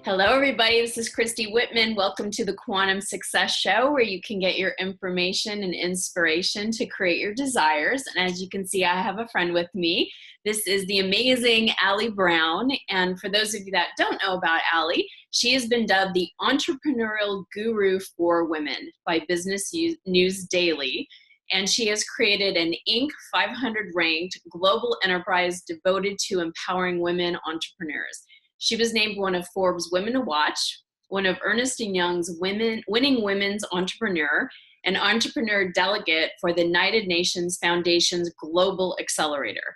Hello, everybody. This is Christy Whitman. Welcome to the Quantum Success Show, where you can get your information and inspiration to create your desires. And as you can see, I have a friend with me. This is the amazing Allie Brown. And for those of you that don't know about Allie, she has been dubbed the Entrepreneurial Guru for Women by Business News Daily. And she has created an Inc. 500 ranked global enterprise devoted to empowering women entrepreneurs. She was named one of Forbes' Women to Watch, one of Ernst & Young's Winning Women's Entrepreneur, an entrepreneur delegate for the United Nations Foundation's Global Accelerator.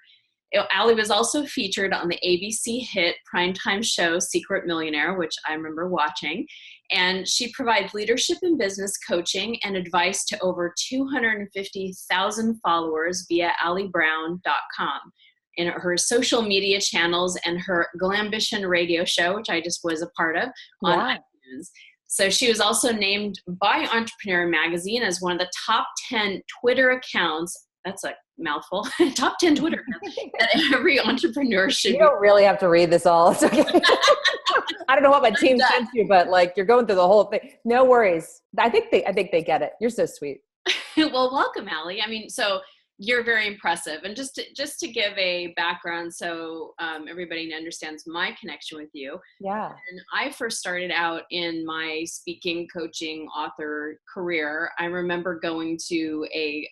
Allie was also featured on the ABC hit primetime show Secret Millionaire, which I remember watching, and she provides leadership and business coaching and advice to over 250,000 followers via alliebrown.com. in her social media channels and her Glambition Radio show, which I just was a part of on iTunes. So she was also named by Entrepreneur Magazine as one of the top 10 Twitter accounts. That's a mouthful. Top 10 Twitter accounts that every entrepreneur should. You don't really have to read this all. It's okay. I don't know what my team sent you, but like you're going through the whole thing. No worries. I think they get it. You're so sweet. Well, welcome, Allie. I mean, so you're very impressive. And just to give a background so everybody understands my connection with you. Yeah. And I first started out in my speaking, coaching, author career. I remember going to a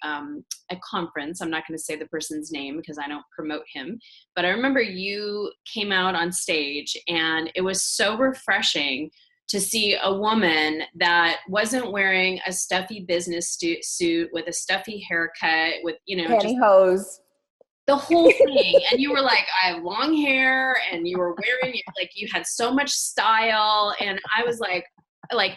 conference. I'm not going to say the person's name because I don't promote him. But I remember you came out on stage and it was so refreshing to see a woman that wasn't wearing a stuffy business suit with a stuffy haircut with, pantyhose, the whole thing. And you were like, I have long hair, and you were wearing like you had so much style. And I was like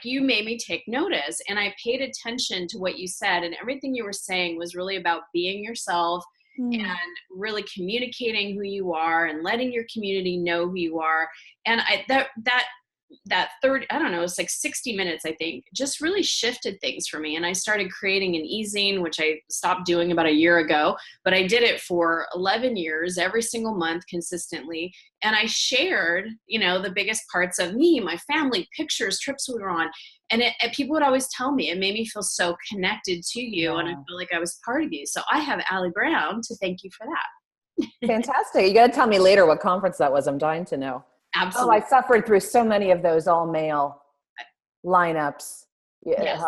you made me take notice, and I paid attention to what you said, and everything you were saying was really about being yourself and really communicating who you are and letting your community know who you are. And that third, I don't know, it's like 60 minutes, I think, just really shifted things for me. And I started creating an e-zine, which I stopped doing about a year ago, but I did it for 11 years, every single month consistently. And I shared, the biggest parts of me, my family, pictures, trips we were on. And people would always tell me, it made me feel so connected to you. Yeah. And I feel like I was part of you. So I have Allie Brown to thank you for that. Fantastic. You got to tell me later what conference that was. I'm dying to know. Absolutely. Oh, I suffered through so many of those all male lineups. Yeah. Yes.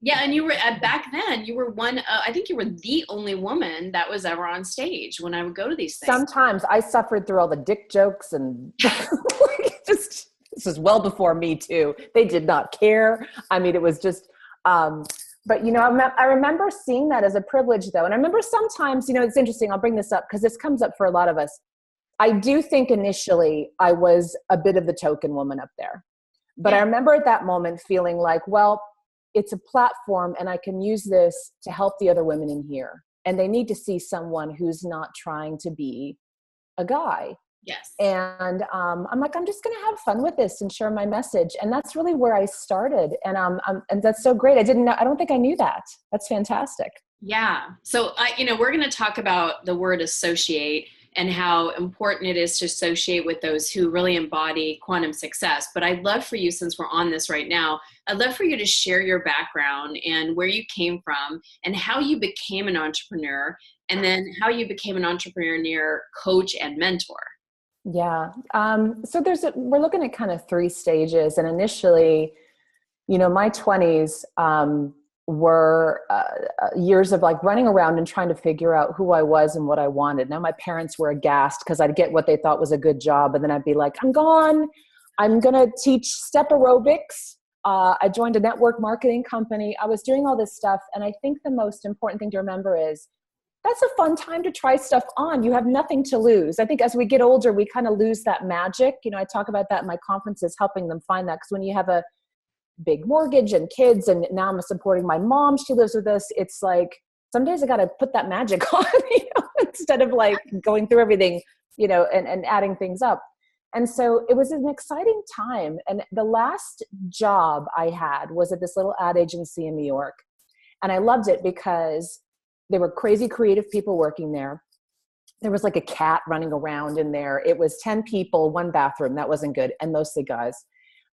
Yeah. And you were back then, you were I think you were the only woman that was ever on stage when I would go to these things. Sometimes I suffered through all the dick jokes and this is well before me too. They did not care. I mean, it was just, but I remember seeing that as a privilege though. And I remember sometimes, it's interesting. I'll bring this up because this comes up for a lot of us. I do think initially I was a bit of the token woman up there, but I remember at that moment feeling like, well, it's a platform and I can use this to help the other women in here. And they need to see someone who's not trying to be a guy. Yes. And I'm like, I'm just going to have fun with this and share my message. And that's really where I started. And and that's so great. I don't think I knew that. That's fantastic. Yeah. So, we're going to talk about the word associate and how important it is to associate with those who really embody quantum success. But I'd love for you, since we're on this right now, I'd love for you to share your background and where you came from and how you became an entrepreneur, and then how you became an entrepreneur, coach, and mentor. Yeah. So we're looking at kind of 3 stages. And initially, my 20s, were years of like running around and trying to figure out who I was and what I wanted. Now my parents were aghast because I'd get what they thought was a good job. And then I'd be like, I'm gone. I'm going to teach step aerobics. I joined a network marketing company. I was doing all this stuff. And I think the most important thing to remember is that's a fun time to try stuff on. You have nothing to lose. I think as we get older, we kind of lose that magic. I talk about that in my conferences, helping them find that. Because when you have a big mortgage and kids, and now I'm supporting my mom, she lives with us. It's like, some days I got to put that magic on, instead of like going through everything, and adding things up. And so it was an exciting time. And the last job I had was at this little ad agency in New York. And I loved it because there were crazy creative people working there. There was like a cat running around in there. It was 10 people, 1 bathroom. That wasn't good. And mostly guys.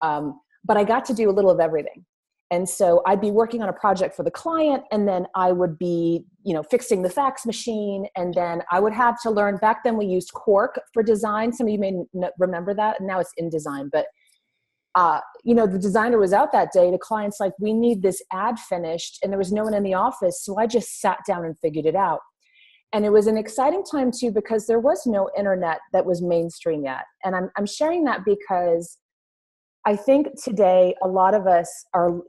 But I got to do a little of everything. And so I'd be working on a project for the client, and then I would be, fixing the fax machine. And then I would have to learn, back then we used Quark for design. Some of you may remember that. And now it's InDesign. But, the designer was out that day. The client's like, we need this ad finished. And there was no one in the office. So I just sat down and figured it out. And it was an exciting time too, because there was no internet that was mainstream yet. And I'm sharing that because I think today a lot of us are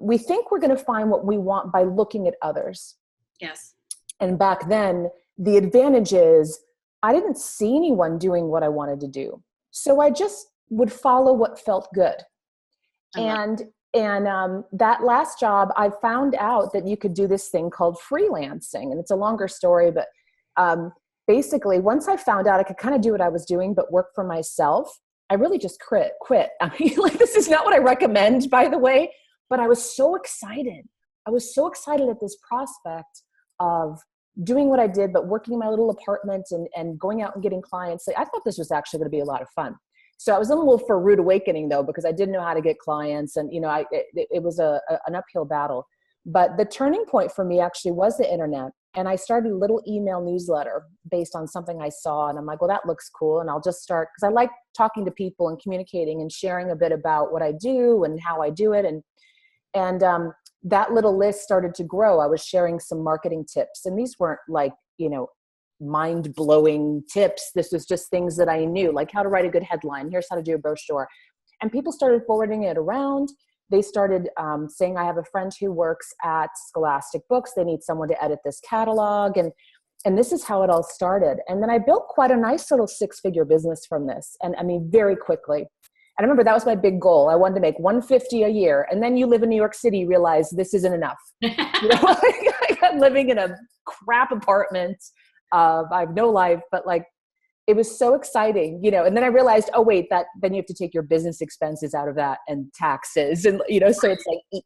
we think we're going to find what we want by looking at others. Yes. And back then the advantage is I didn't see anyone doing what I wanted to do. So I just would follow what felt good. And that last job, I found out that you could do this thing called freelancing. And it's a longer story, but basically, once I found out I could kind of do what I was doing, but work for myself, I really just quit. I mean, this is not what I recommend, by the way, but I was so excited. I was so excited at this prospect of doing what I did, but working in my little apartment and going out and getting clients. I thought this was actually going to be a lot of fun. So I was in a little for a rude awakening though, because I didn't know how to get clients, and it was an uphill battle. But the turning point for me actually was the internet. And I started a little email newsletter based on something I saw. And I'm like, well, that looks cool. And I'll just start, because I like talking to people and communicating and sharing a bit about what I do and how I do it. And that little list started to grow. I was sharing some marketing tips. And these weren't like, mind-blowing tips. This was just things that I knew, like how to write a good headline. Here's how to do a brochure. And people started forwarding it around. They started saying, I have a friend who works at Scholastic Books. They need someone to edit this catalog. And this is how it all started. And then I built quite a nice little 6-figure business from this. And I mean, very quickly. And I remember that was my big goal. I wanted to make $150 a year. And then you live in New York City, you realize this isn't enough. I'm living in a crap apartment. I have no life, but it was so exciting, and then I realized, oh wait, then you have to take your business expenses out of that and taxes. And, so it's like,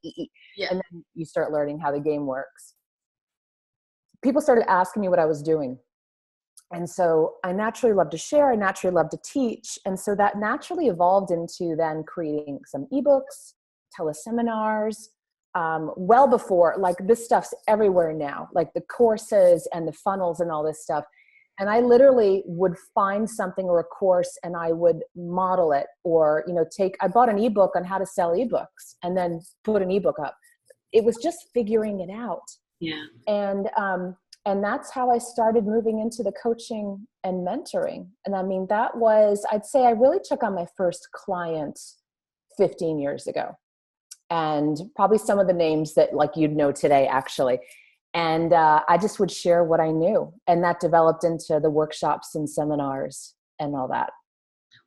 Yeah. And then you start learning how the game works. People started asking me what I was doing. And so I naturally love to share. I naturally love to teach. And so that naturally evolved into then creating some eBooks, teleseminars, well before, this stuff's everywhere now, like the courses and the funnels and all this stuff. And I literally would find something or a course and I would model it, or, I bought an ebook on how to sell ebooks and then put an ebook up. It was just figuring it out. Yeah. And that's how I started moving into the coaching and mentoring. And I mean, I'd say I really took on my first client 15 years ago. And probably some of the names that you'd know today, actually. And I just would share what I knew. And that developed into the workshops and seminars and all that.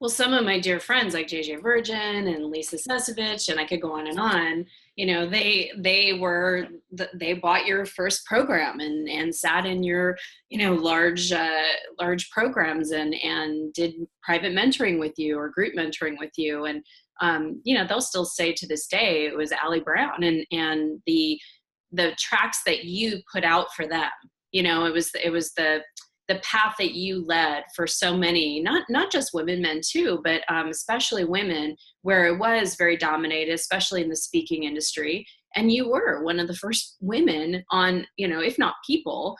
Well, some of my dear friends like JJ Virgin and Lisa Sesovich, and I could go on and on, they bought your first program and sat in your, large programs and did private mentoring with you or group mentoring with you. And, they'll still say to this day, it was Allie Brown and the tracks that you put out for them. It was the path that you led for so many, not just women, men too, but especially women, where it was very dominated, especially in the speaking industry. And you were one of the first women on, if not people,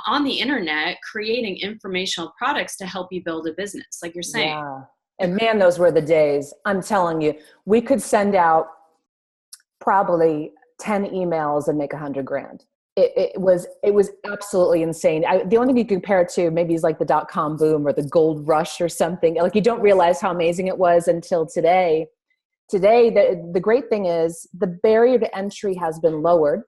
on the internet, creating informational products to help you build a business, like you're saying. Yeah. And man, those were the days. I'm telling you, we could send out probably 10 emails and make $100,000. It was absolutely insane. The only thing you compare it to maybe is like the .com boom or the gold rush or something. You don't realize how amazing it was until today. Today, the great thing is the barrier to entry has been lowered.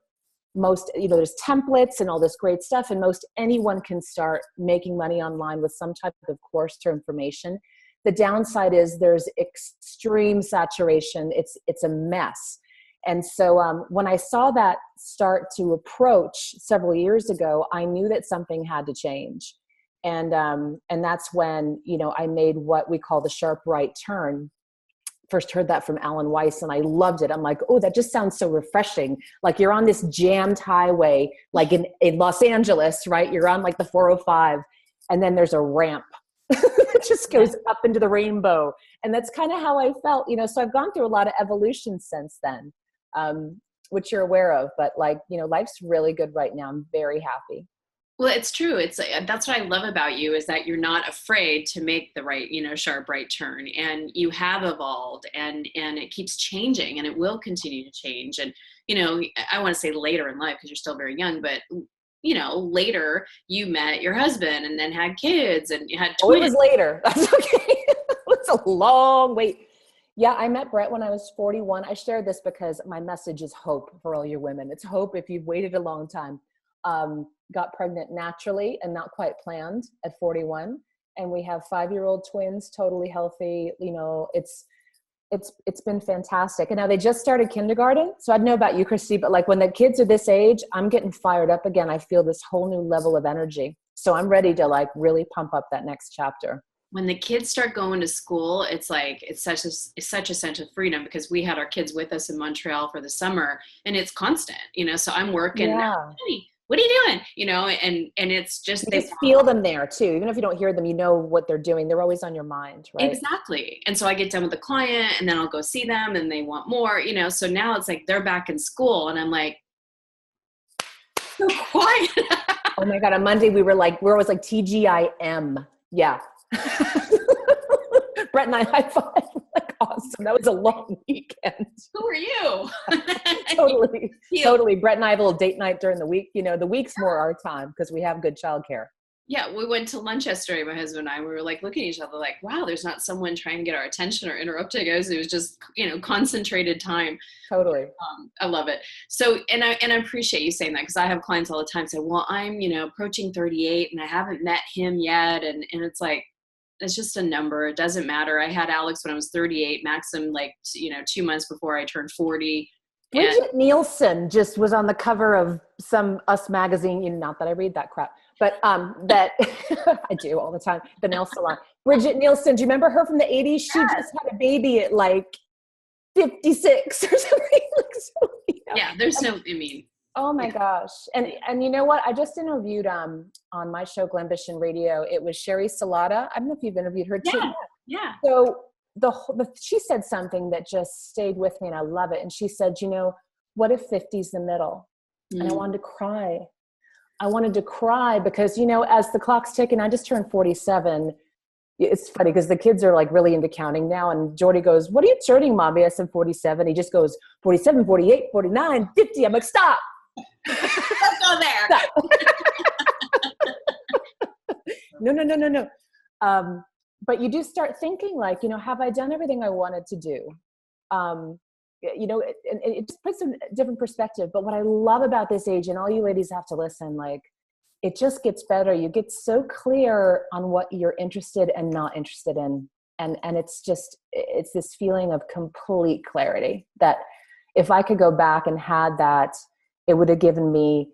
Most, there's templates and all this great stuff, and most anyone can start making money online with some type of course or information. The downside is there's extreme saturation. It's a mess. And so when I saw that start to approach several years ago, I knew that something had to change. And that's when, I made what we call the sharp right turn. First heard that from Alan Weiss and I loved it. I'm like, oh, that just sounds so refreshing. Like you're on this jammed highway, like in Los Angeles, right? You're on like the 405 and then there's a ramp. It just goes up into the rainbow. And that's kind of how I felt, so I've gone through a lot of evolution since then, which you're aware of, but like, life's really good right now. I'm very happy. Well, it's true. That's what I love about you, is that you're not afraid to make the right, sharp right turn, and you have evolved, and it keeps changing, and it will continue to change. And, I want to say later in life, because you're still very young, but later you met your husband and then had kids and you had twins. Oh, it was later. That's okay. It was a long wait. Yeah, I met Brett when I was 41. I share this because my message is hope for all your women. It's hope if you've waited a long time. Got pregnant naturally and not quite planned at 41. And we have 5-year-old twins, totally healthy. It's been fantastic. And now they just started kindergarten. So I don't know about you, Christy, but like when the kids are this age, I'm getting fired up again. I feel this whole new level of energy. So I'm ready to like really pump up that next chapter. When the kids start going to school, it's like, it's such a sense of freedom, because we had our kids with us in Montreal for the summer, and it's constant, so I'm working. Yeah. What are you doing? And it's just, they feel them there too. Even if you don't hear them, you know what they're doing. They're always on your mind, right? Exactly. And so I get done with the client, and then I'll go see them, and they want more, so now it's like they're back in school, and I'm like, so quiet. Oh my God. On Monday, we were always like TGIM. Yeah. Brett and I high five. Like, awesome. That was a long weekend. Who are you? Totally. Brett and I have a little date night during the week. The week's more our time because we have good childcare. Yeah, we went to lunch yesterday, my husband and I. We were like looking at each other like, wow, there's not someone trying to get our attention or interrupting us. It was just, concentrated time. Totally. I love it. So, and I appreciate you saying that, because I have clients all the time say, well, I'm, approaching 38 and I haven't met him yet. And it's like, it's just a number. It doesn't matter. I had Alex when I was 38, Maxim 2 months before I turned 40. Bridget Nielsen just was on the cover of some Us magazine. Not that I read that crap, but that I do all the time. The nail salon. Bridget Nielsen. Do you remember her from the 80s? She just had a baby at like 56 or something. Yeah, there's no. Oh my gosh. And you know what? I just interviewed on my show, Glambition Radio. It was Sherry Salata. I don't know if you've interviewed her too. Yeah. So she said something that just stayed with me, and I love it. And she said, what if 50's the middle? And I wanted to cry. I wanted to cry because, as the clock's ticking, I just turned 47. It's funny because the kids are like really into counting now. And Jordy goes, what are you turning, Mommy? I said 47. He just goes 47, 48, 49, 50. I'm like, stop. Let's go there. No. But you do start thinking like, have I done everything I wanted to do? It just puts a different perspective. But what I love about this age, and all you ladies have to listen, like, it just gets better. You get so clear on what you're interested and not interested in. And it's this feeling of complete clarity that if I could go back and had that, it would have given me,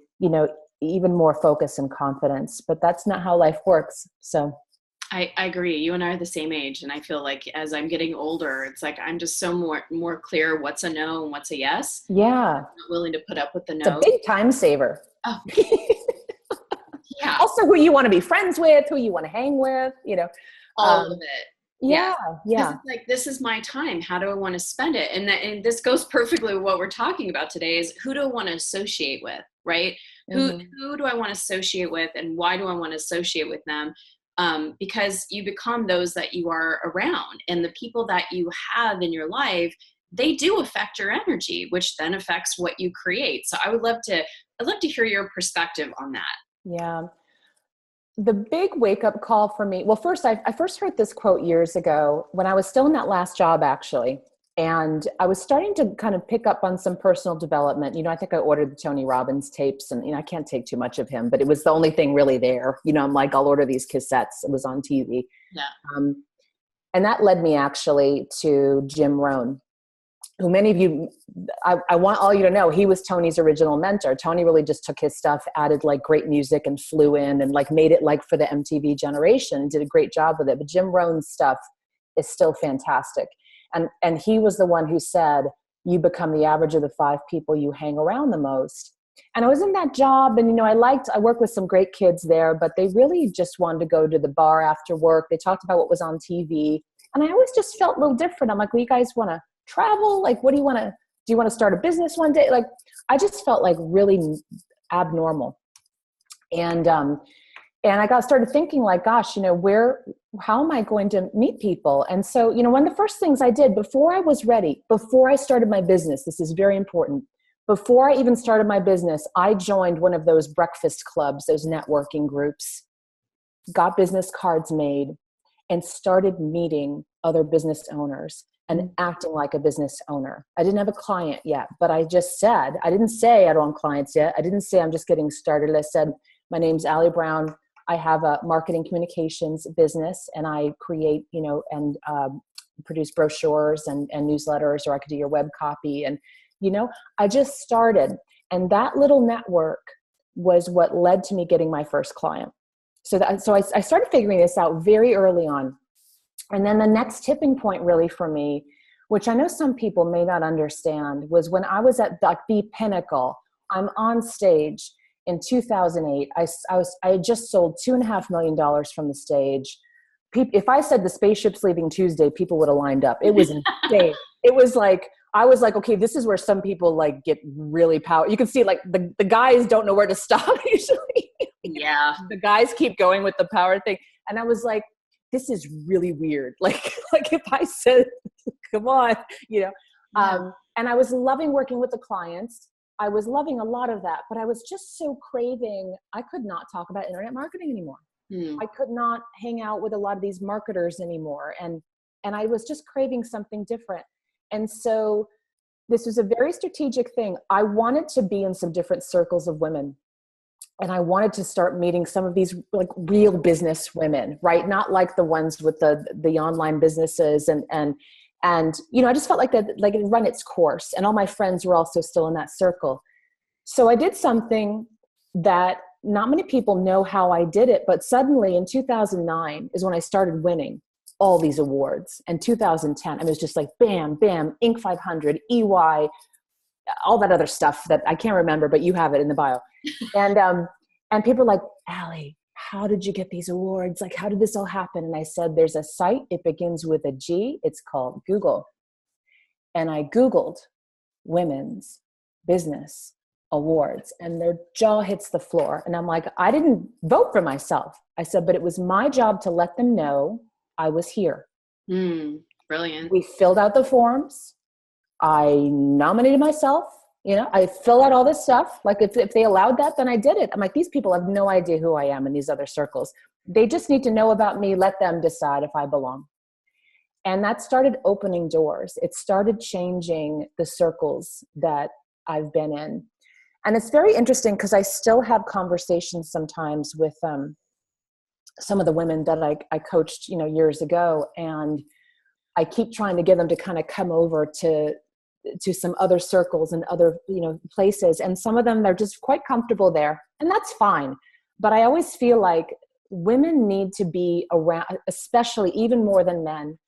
even more focus and confidence, but that's not how life works. So I agree. You and I are the same age. And I feel like as I'm getting older, it's like, I'm just so more clear what's a no and what's a yes. Yeah. I'm not willing to put up with the no. It's a big time saver. Oh. Yeah. Also who you want to be friends with, who you want to hang with, all of it. Yeah. It's like, this is my time. How do I want to spend it? And this goes perfectly with what we're talking about today is who do I want to associate with, right? Mm-hmm. Who do I want to associate with, and why do I want to associate with them? Because you become those that you are around, and the people that you have in your life, they do affect your energy, which then affects what you create. So I'd love to hear your perspective on that. Yeah. The big wake-up call for me, well, first, I first heard this quote years ago when I was still in that last job, actually. And I was starting to kind of pick up on some personal development. I think I ordered the Tony Robbins tapes, and, I can't take too much of him, but it was the only thing really there. I'm like, I'll order these cassettes. It was on TV. Yeah. And that led me actually to Jim Rohn, who many of you, I want all you to know, he was Tony's original mentor. Tony really just took his stuff, added like great music and flew in and like made it like for the MTV generation and did a great job with it. But Jim Rohn's stuff is still fantastic. And he was the one who said, you become the average of the 5 people you hang around the most. And I was in that job, and, I worked with some great kids there, but they really just wanted to go to the bar after work. They talked about what was on TV. And I always just felt a little different. I'm like, well, you guys want to travel? Like, what do you want to start a business one day? Like, I just felt like really abnormal. And I started thinking like, gosh, how am I going to meet people? And so, one of the first things I did before I was ready, before I started my business, this is very important. Before I even started my business, I joined one of those breakfast clubs, those networking groups, got business cards made, and started meeting other business owners and acting like a business owner. I didn't have a client yet, but I just said, I didn't say I don't have clients yet. I didn't say I'm just getting started. I said, my name's Allie Brown. I have a marketing communications business, and I create, and produce brochures and newsletters, or I could do your web copy. And, I just started. And that little network was what led to me getting my first client. So I started figuring this out very early on. And then the next tipping point really for me, which I know some people may not understand, was when I was at the pinnacle. I'm on stage in 2008. I had just sold $2.5 million from the stage. If I said the spaceship's leaving Tuesday, people would have lined up. It was insane. It was like, I was like, okay, this is where some people like get really power. You can see like the guys don't know where to stop usually. Yeah. The guys keep going with the power thing. And I was like, this is really weird. Like if I said, come on, and I was loving working with the clients. I was loving a lot of that, but I was just so craving. I could not talk about internet marketing anymore. I could not hang out with a lot of these marketers anymore. And I was just craving something different. And so this was a very strategic thing. I wanted to be in some different circles of women. And I wanted to start meeting some of these like real business women, right? Not like the ones with the online businesses and I just felt like that, like it run its course, and all my friends were also still in that circle. So I did something that not many people know how I did it, but suddenly in 2009 is when I started winning all these awards. And 2010, it was just like bam, bam, Inc. 500, EY, all that other stuff that I can't remember, but you have it in the bio. And people are like, Allie, how did you get these awards? Like, how did this all happen? And I said, there's a site. It begins with a G. It's called Google. And I Googled women's business awards, and their jaw hits the floor. And I'm like, I didn't vote for myself. I said, but it was my job to let them know I was here. Brilliant. We filled out the forms. I nominated myself. I fill out all this stuff. Like if they allowed that, then I did it. I'm like, these people have no idea who I am in these other circles. They just need to know about me. Let them decide if I belong. And that started opening doors. It started changing the circles that I've been in. And it's very interesting because I still have conversations sometimes with some of the women that I coached, years ago. And I keep trying to get them to kind of come over to some other circles and other, places. And some of them, they're just quite comfortable there, and that's fine. But I always feel like women need to be around, especially even more than men.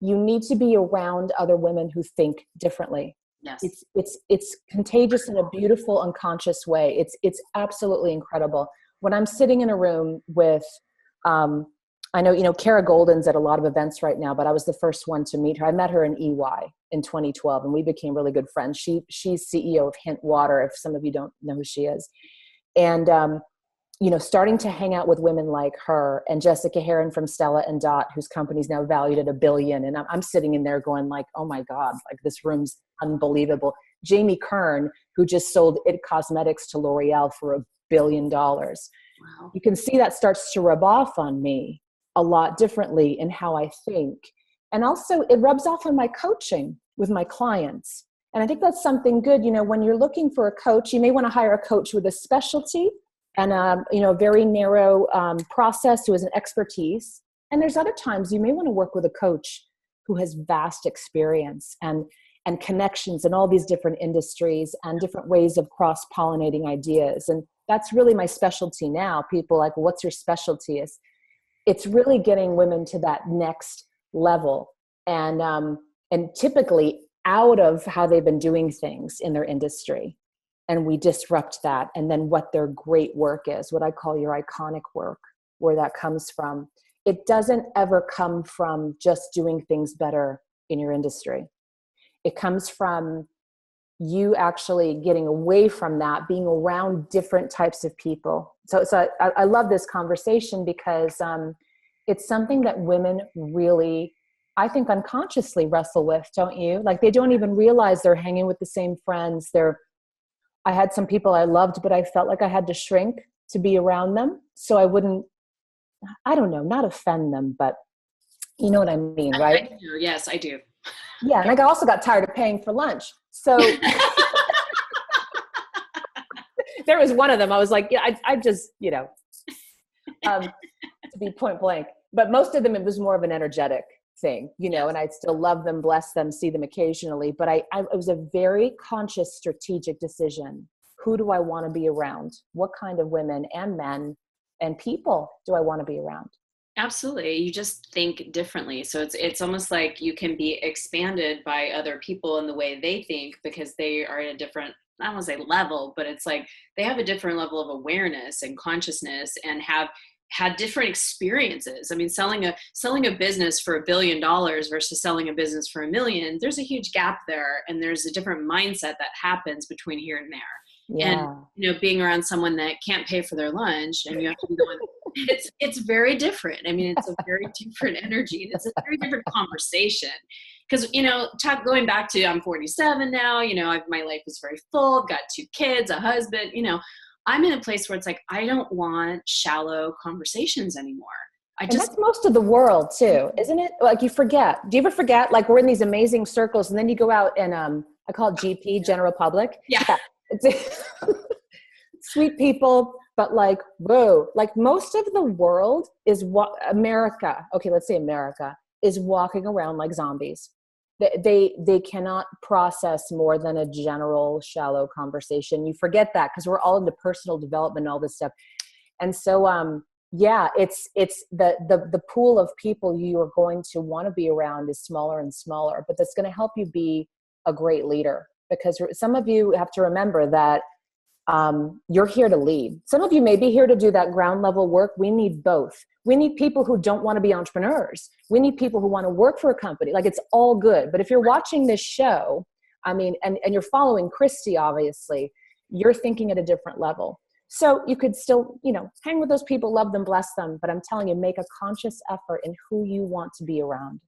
You need to be around other women who think differently. Yes. It's contagious in a beautiful, unconscious way. It's absolutely incredible. When I'm sitting in a room with, I know, Kara Golden's at a lot of events right now, but I was the first one to meet her. I met her in EY in 2012, and we became really good friends. She's CEO of Hint Water, if some of you don't know who she is. And, starting to hang out with women like her, and Jessica Heron from Stella and Dot, whose company's now valued at $1 billion. And I'm sitting in there going like, oh my God, like this room's unbelievable. Jamie Kern, who just sold It Cosmetics to L'Oreal for $1 billion. Wow. You can see that starts to rub off on me a lot differently in how I think. And also it rubs off on my coaching with my clients. And I think that's something good. When you're looking for a coach, you may want to hire a coach with a specialty and a very narrow process, who has an expertise. And there's other times you may want to work with a coach who has vast experience and connections in all these different industries and different ways of cross-pollinating ideas. And that's really my specialty now. People like, well, what's your specialty? It's really getting women to that next level, and typically out of how they've been doing things in their industry. and we disrupt that. And then what their great work is, what I call your iconic work, where that comes from. It doesn't ever come from just doing things better in your industry. It comes from you actually getting away from that, being around different types of people. So I love this conversation because it's something that women really, I think, unconsciously wrestle with, don't you? Like, they don't even realize they're hanging with the same friends. I had some people I loved, but I felt like I had to shrink to be around them. So I wouldn't, I don't know, not offend them, but you know what I mean, right? I do. Yes, I do. Yeah. And I also got tired of paying for lunch. So there was one of them. I was like, yeah, I just, to be point blank, but most of them, it was more of an energetic thing, and I'd still love them, bless them, see them occasionally. But it was a very conscious, strategic decision. Who do I want to be around? What kind of women and men and people do I want to be around? Absolutely. You just think differently. So it's almost like you can be expanded by other people in the way they think, because they are at a different, I don't want to say level, but it's like they have a different level of awareness and consciousness and have had different experiences. I mean, selling a business for $1 billion versus selling a business for $1 million, there's a huge gap there. And there's a different mindset that happens between here and there. Yeah. And, being around someone that can't pay for their lunch and you have to be going, it's very different. I mean, it's a very different energy, and it's a very different conversation. Because, going back to, I'm 47 now, my life is very full. I've got 2 kids, a husband, I'm in a place where it's like, I don't want shallow conversations anymore. That's most of the world too, isn't it? Like, you forget. Do you ever forget? Like, we're in these amazing circles, and then you go out and I call it GP, general public. Yeah. It's sweet people, but like, whoa, like most of the world is America. Okay, let's say America is walking around like zombies. They cannot process more than a general shallow conversation. You forget that because we're all into personal development and all this stuff. And so, it's the pool of people you are going to want to be around is smaller and smaller, but that's going to help you be a great leader, because some of you have to remember that you're here to lead. Some of you may be here to do that ground level work. We need both. We need people who don't want to be entrepreneurs. We need people who want to work for a company. Like, it's all good. But if you're watching this show, I mean, and you're following Christy, obviously, you're thinking at a different level. So you could still, hang with those people, love them, bless them. But I'm telling you, make a conscious effort in who you want to be around.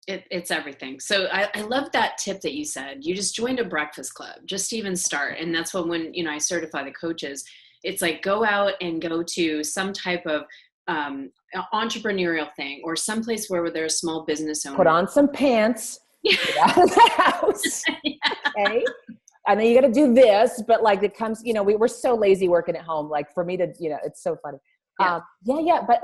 It's everything. So I love that tip that you said. You just joined a breakfast club, just to even start. And that's when I certify the coaches, it's like, go out and go to some type of entrepreneurial thing, or someplace where there's a small business owner. Put on some pants, get out of the house. Yeah. Okay. I know you got to do this, but like, it comes, we're so lazy working at home. Like, for me to, it's so funny. Yeah. But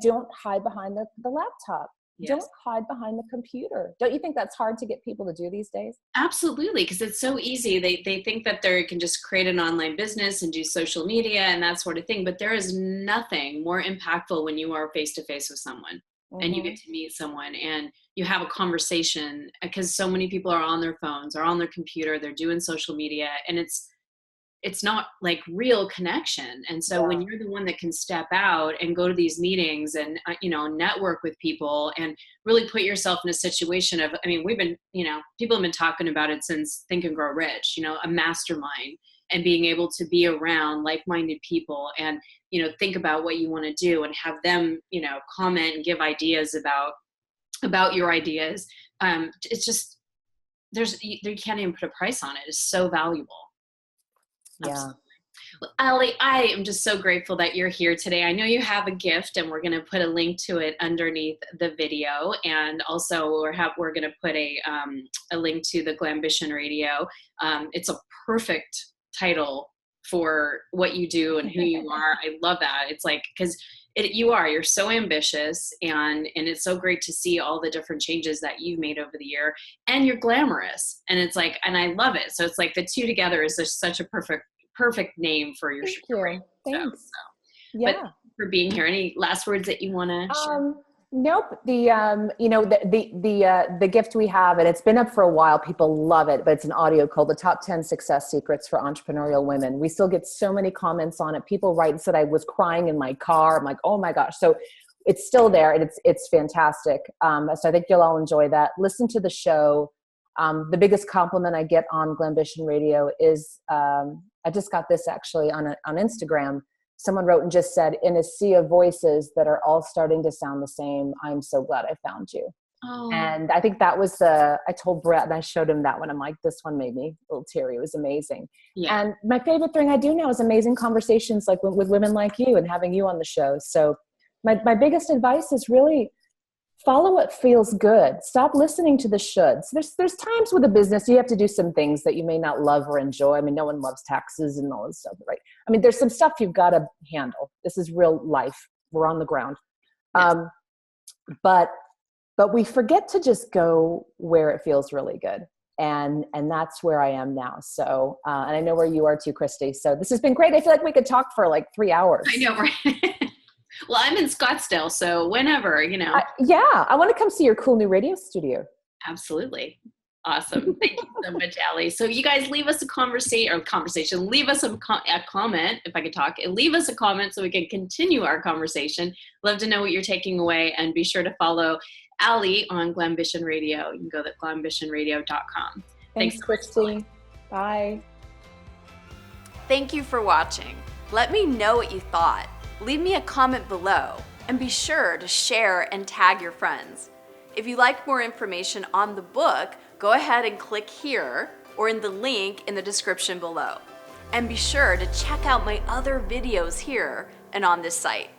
don't hide behind the laptop. Yes. Don't hide behind the computer. Don't you think that's hard to get people to do these days? Absolutely, because it's so easy. They think that they can just create an online business and do social media and that sort of thing. But there is nothing more impactful when you are face-to-face with someone, and you get to meet someone and you have a conversation, because so many people are on their phones or on their computer. They're doing social media, and it's not like real connection. And so when you're the one that can step out and go to these meetings and, network with people and really put yourself in a situation of, we've been, people have been talking about it since Think and Grow Rich, a mastermind, and being able to be around like-minded people and, think about what you want to do and have them, comment and give ideas about your ideas. It's just, you can't even put a price on it. It's so valuable. Yeah. Absolutely. Well, Allie, I am just so grateful that you're here today. I know you have a gift, and we're going to put a link to it underneath the video. And also we're going to put a link to the Glambition Radio. It's a perfect title for what you do and who you are. I love that. It's like, because you're so ambitious, and it's so great to see all the different changes that you've made over the year, and you're glamorous, and it's like, and I love it. So it's like the two together is just such a perfect name for your show. Thanks. Yeah. But for being here, any last words that you want to share? Nope. The gift we have, and it's been up for a while. People love it, but it's an audio called "The Top 10 Success Secrets for Entrepreneurial Women." We still get so many comments on it. People write and said I was crying in my car. I'm like, oh my gosh. So it's still there, and it's fantastic. So I think you'll all enjoy that. Listen to the show. The biggest compliment I get on Glambition Radio is I just got this actually on Instagram. Someone wrote and just said, in a sea of voices that are all starting to sound the same, I'm so glad I found you. Oh. And I think that was I told Brett and I showed him that one. I'm like, this one made me a little teary. It was amazing. Yeah. And my favorite thing I do now is amazing conversations like with women like you and having you on the show. So my biggest advice is really follow what feels good. Stop listening to the shoulds. There's times with a business you have to do some things that you may not love or enjoy. I mean, no one loves taxes and all this stuff, right? I mean, there's some stuff you've got to handle. This is real life. We're on the ground. Yes. But we forget to just go where it feels really good. And that's where I am now. So, and I know where you are too, Christy. So this has been great. I feel like we could talk for like 3 hours. I know, right? Well, I'm in Scottsdale, so whenever, Yeah, I want to come see your cool new radio studio. Absolutely. Awesome. Thank you so much, Allie. So you guys leave us a conversation, leave us a comment, if I could talk, and leave us a comment so we can continue our conversation. Love to know what you're taking away, and be sure to follow Allie on Glambition Radio. You can go to glambitionradio.com. Thanks, Christy. Bye. Thank you for watching. Let me know what you thought. Leave me a comment below, and be sure to share and tag your friends. If you'd like more information on the book, go ahead and click here or in the link in the description below. And be sure to check out my other videos here and on this site.